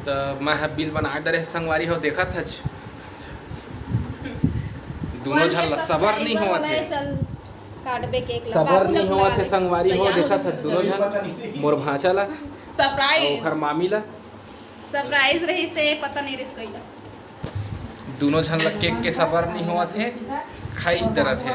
तो मैं बिल बना दे संगवारी हो देखा था दोनों झल सबर नहीं हुआ थे सबर नहीं हुआ थे संगवारी हो देखा था दोनों झल मोर भांचा ला सरप्राइज और मामी ला सरप्राइज रही से पता नहीं रिस्क कइला दोनों झन ला केक के सबर नहीं हुआ थे खाई तरह थे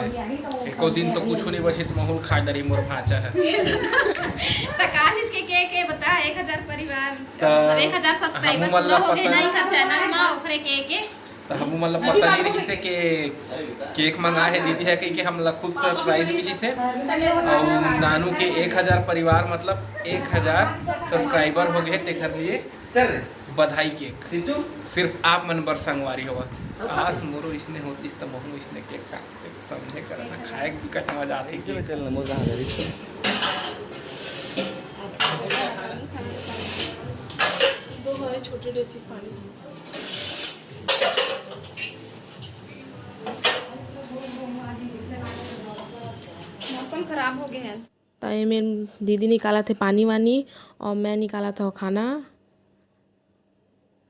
एको दिन तो कुछ नहीं बचे तो महूल खा डरी मोर भांचा है तो का चीज के केक है बता 1000 परिवार तो 1000 सब्सक्राइबर पूरा हो गए नहीं कर चैनल में ओकरे केक तो हम मतलब पता नहीं रही से कि केक मंगा है दीदी है कि हम लोग खुद सरप्राइज मिली से और नानू के 1000 परिवार मतलब 1000 सब्सक्राइबर हो गए ते कर लिए बधाई केक सिर्फ आप मन बर संगवारी हुआ आस मोरो इसने होती तो बहु इसने केक काटते समझे करना खाए भी कट मजा आती चल मोर दो है छोटे देसी पानी मौसम खराब हो गया है तो ये मेरी दीदी निकाला थे पानी वानी और मैं निकाला था खाना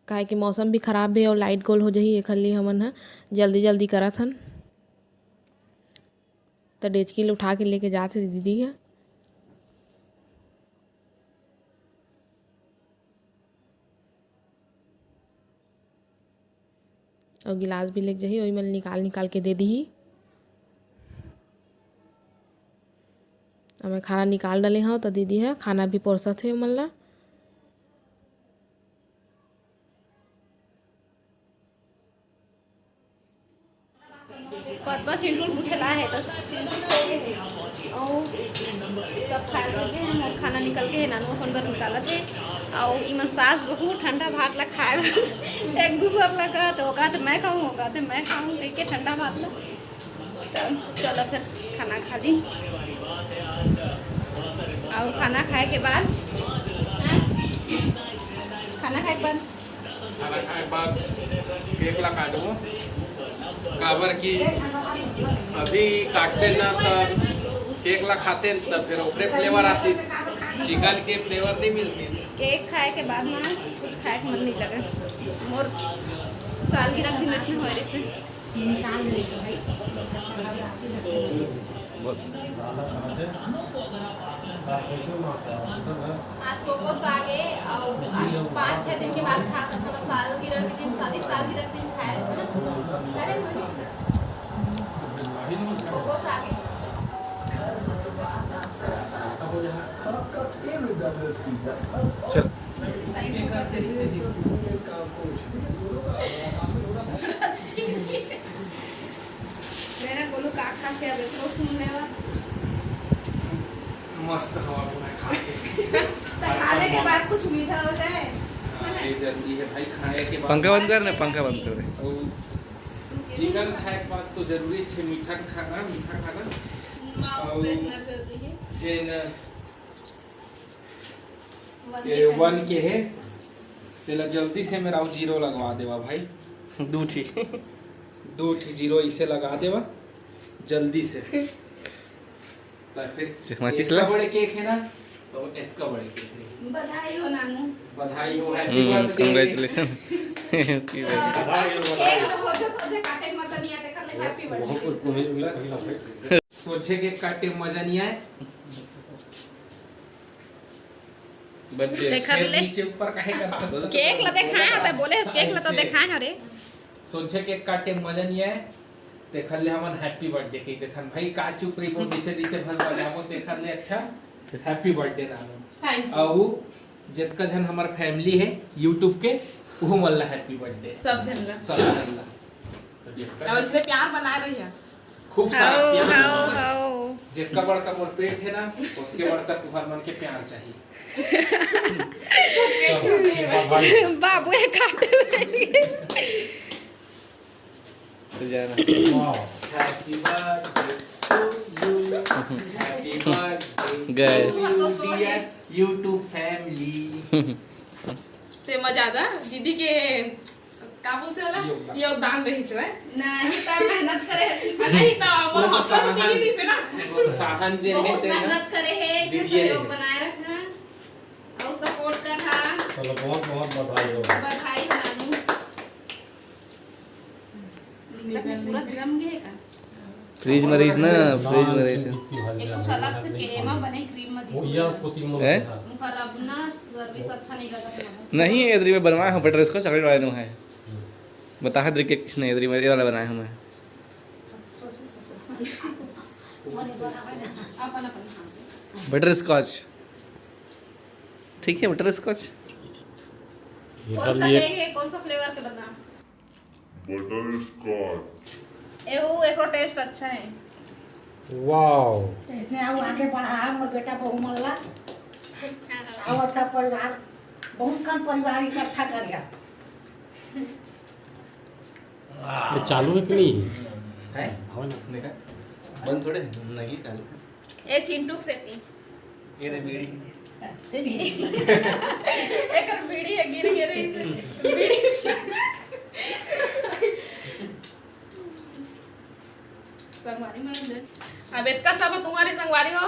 काहे कि मौसम भी ख़राब है और लाइट गोल हो जाही एक लिए हमन है जल्दी जल्दी करा थन तो डेचकी उठा के लेके जाते दीदी है और गिलास भी लेके जाही वही मैं निकाल के दे दी और मैं खाना निकाल डाले हाँ तो दीदी है खाना भी परोसत है मल्ला पतवा चिंटू पूछला है तो और सब खा के हैं और खाना निकल के है नानू अपन बर निकाला थे और इमन सास बहुत ठंडा भात ला खाए एक दूसर लगा तो होगा तो मैं खाऊँ होगा तो मैं खाऊँ देख के ठंडा भात ला तो चलो फिर खाना खा ली और खाना खाए के बाद केक ला काटो काबर की अभी काटते ना तो केक ला खाते तो फिर ओकरे फ्लेवर आती चिकन के फ्लेवर नहीं मिलती केक खाए के बाद ना कुछ खाए के मन नहीं लगे मोर सालगिरह दिन इसने हो रही से निकाल आज कोकोस आ गए और 5-6 दिन के बाद खा सकते हैं सालगिरह के दिन सालगिरह दिन खाए अरे कोकोस आ गए चल मेरा गोलू का खा के अब तो सुन लेवा मस्त हवा पूरा खा के खाने के बाद कुछ मीठा हो जाए ये जरूरी है भाई खाए के बाद पंखा बंद कर ना पंखा बंद कर दे और चिकन खाए के बाद तो जरूरी है मीठा खाना और जेन ये 1 के है तेला जल्दी से मेरा 0 लगवा देवा भाई दो ठी 0 इसे लगा देवा जल्दी से माचिस इतना ला बड़े केक है ना तो इतना बड़े केक है बधाई हो नानू बधाई हो हैप्पी बर्थडे कांग्रेचुलेशन केक तो सोचे काटे के मजा नहीं आते कर हैप्पी बर्थडे सोचे के काटे मजा नहीं आए बर्थडे देखा ले नीचे ऊपर काहे करता केक ला दिखाए होता बोले केक ला तो दिखाए अरे सोचे के काटे मजा नहीं आए देखल ले हमन हैप्पी बर्थडे के देथन भाई का चुप रही बोल दिसे भस बजाबो देखल ले अच्छा हैप्पी बर्थडे नाम औ जितका जन हमार फैमिली है YouTube के वो मल्ला हैप्पी बर्थडे सब झनला सब जन और इसलिए प्यार बनाए रही है खूब सारा प्यार हाओ जितना बड़का मोर पेट है ना उसके बड़का तुहार मन के प्यार चाहिए बाबू ये काटे happy birthday to you happy birthday dear YouTube family से मजा आता दीदी के का बोलते होला योगदान रही से नहीं तो मेहनत करे नहीं तो मोर हौसला दीदी से ना साहन जे है बहुत मेहनत करे है इसे सहयोग बनाए रखा और सपोर्ट कर रहा चलो बहुत बहुत बधाई हो। बधाई हो नानू। पूरा जम गए का फ्रिज में रहीस ना, फ्रिज में रहीस। एक कुछ अलग से केमा बने क्रीम में वो जी या पोती मोल हैं? है। उनका अब ना सर्विस अच्छा नहीं लगता। नहीं इधर में बनवाया हूँ बटर इसको चॉकलेट वाले है। बता है के किसने इधर में ये वाला बनाया हूँ मैं। अपन अपन बटर स्कॉच ठीक है, बटर स्कॉच। कौन सा केक है, कौन सा फ्लेवर के बना? Butterscotch. एहू एको टेस्ट अच्छा है। वाओ। इसने आओ आगे बढ़ा मोर बेटा बहु मल्ला आओ अच्छा परिवार बहुत कम परिवार इकट्ठा कर गया। ये चालू है कि नहीं है हो ना? देखा बंद थोड़े नहीं चालू। ए चिंटू से थी ये रे बीड़ी एक बीड़ी है गिर गिर बीड़ी संगवारी में अब इतना सब तुम्हारी संगवारी हो।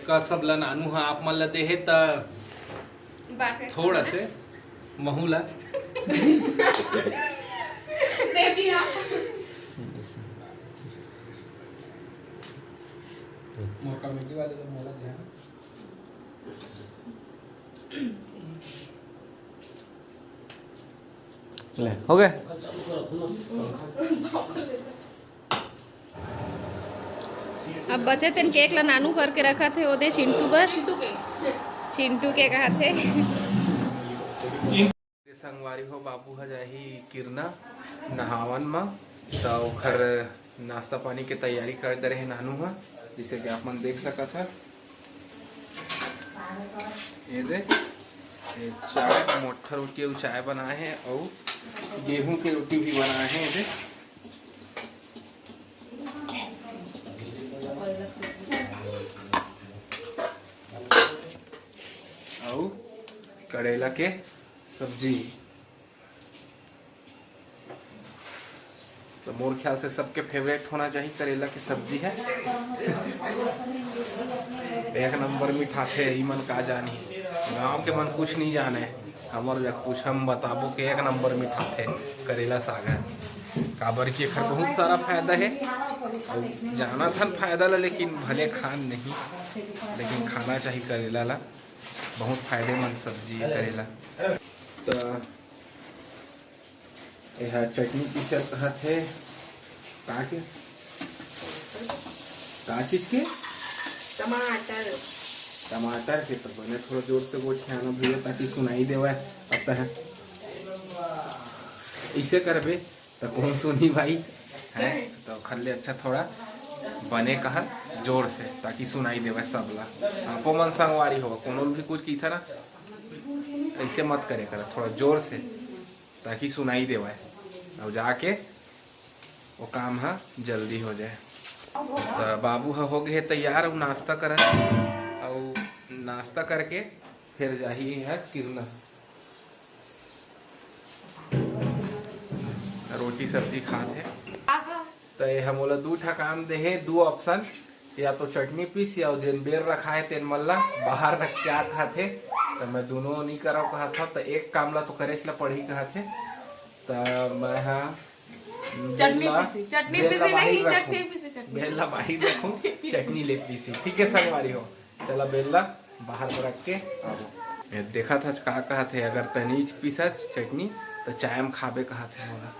का सब ला नानू हाँ आप मन ला देहे त थोड़ा से महूला दे दिया। मोर कमेटी वाले तो मोला दिया ले हो गए। अब बचे तेन केक ला नानू करके रखा थे ओदे चिंटू बर चिंटू के कहा थे संगवारी हो बाबू ह जाही किरना नहावन में तो ओखर नाश्ता पानी के तैयारी कर दे रहे नानू ह, जिसे कि आप मन देख सकत है। ये दे ये चाय मोठा रोटी और चाय बनाए हैं और गेहूं की रोटी भी बनाए हैं। ये और करेला के सब्जी। तो मोर ख्याल से सबके फेवरेट होना चाहिए करेला की सब्जी है। एक नंबर मीठा थे ई मन का जानी गांव के मन कुछ नहीं जाने हमार जब कुछ हम बताबो कि एक नंबर मीठा थे करेला साग है। काबर की एखर बहुत सारा फायदा है और जाना था फायदा ला लेकिन भले खान नहीं लेकिन खाना चाहिए करेला ला, बहुत फायदेमंद सब्जी है करेला। तो यह चटनी पीसे थे का चीज के टमाटर के तो बने थोड़ा जोर से गोठियाना भैया ताकि सुनाई देवा अब है इसे करबे तो कौन सुनी भाई है। तो खल्ले अच्छा थोड़ा बने कहा जोर से ताकि सुनाई देवा सबला। आपो मन संगवारी हो कोनो भी कुछ की था ना ऐसे मत करे कर थोड़ा जोर से ताकि सुनाई देवा और जाके वो काम है जल्दी हो जाए। तो बाबू हो गए तैयार और नाश्ता कर और नाश्ता करके फिर जाही है किरना रोटी सब्जी खाते। तो ये हम बोला दू ठा काम दे है दो ऑप्शन या तो चटनी पीस या जेन बेर रखा है तेन मल्ला बाहर रख क्या खाते। तो मैं दोनों नहीं करा कहा था तो एक काम ला तो करे ला पढ़ी कहा थे। तो मैं हाँ बेला बाहर रखूं चटनी ले पीसी ठीक है संगवारी हो। चला बेला बाहर में रख के आबो। देखा था का कहा थे अगर तनीज पीसा चटनी तो चाय में खाबे कहा थे बोला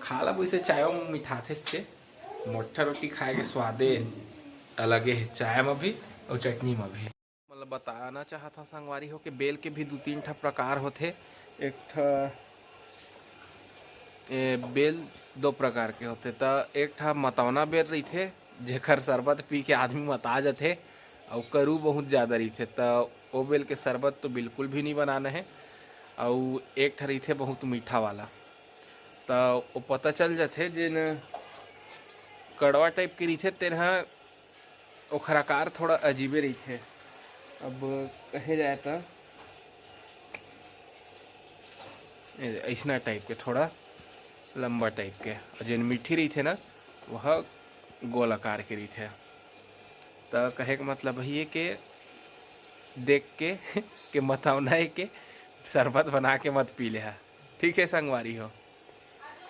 खा ला वैसे चाय में मिठा थे चे मोटा रोटी खाए के स्वादे अलग है चाय में भी और चटनी में भी। मतलब बताना चाहता संगवारी हो कि बेल के भी दो तीन ठा प्रकार होते। एक ठा बेल दो प्रकार के होते तो एक ठा मतौना बेल रही थे जेकर शरबत पी के आदमी मता जाते और करू बहुत ज़्यादा रही थे तो वो बेल के शरबत तो बिल्कुल भी नहीं बनाना है। और एक ठा रही थे बहुत मीठा वाला तो वो पता चल जाते जिन कड़वा टाइप के रही थे तेरह ओखर आकार थोड़ा अजीबे रही थे। अब कहे जाए तो ऐसा टाइप के थोड़ा लंबा टाइप के और जिन मीठी रही थे ना वह गोलाकार के रीत है। तो कहे का मतलब वही है कि देख के मतौना के शरबत बना के मत पी ले है। ठीक है संगवारी हो,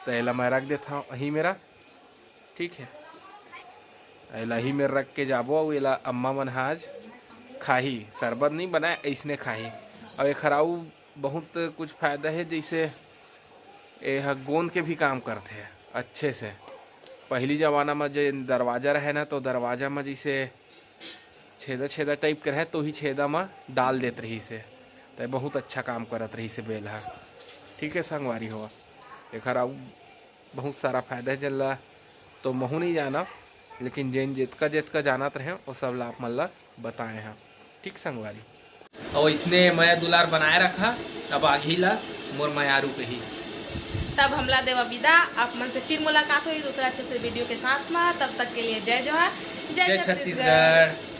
तो एला मैं रख देता हूँ यही मेरा। ठीक है, एला ही में रख के जाबो। एला अम्मा मन आज खाही, शरबत नहीं बनाए ऐसने खाही। और एक खराऊ बहुत कुछ फायदा है, जैसे यह गोंद के भी काम करते हैं अच्छे से। पहली ज़माना में जो दरवाज़ा रहे ना, तो दरवाज़ा में जैसे छेदा छेदा टाइप के रहे तो ही छेदा में डाल देते रही से, तो बहुत अच्छा काम करत रही से बेल है। ठीक है संगवारी हो, एक बहुत सारा फायदा है जल्ला तो महू नहीं जाना, लेकिन जिन जितका जानत रहे वो सब ला आप मन ला बताए हैं। ठीक संगवारी, और इसने मैं दुलार बनाए रखा। अब आगे ला मोर मयारू कही, तब हमला देवा विदा। आप मन से फिर मुलाकात हुई दूसरा अच्छे से वीडियो के साथ में। तब तक के लिए जय जोहार, जय छत्तीसगढ़।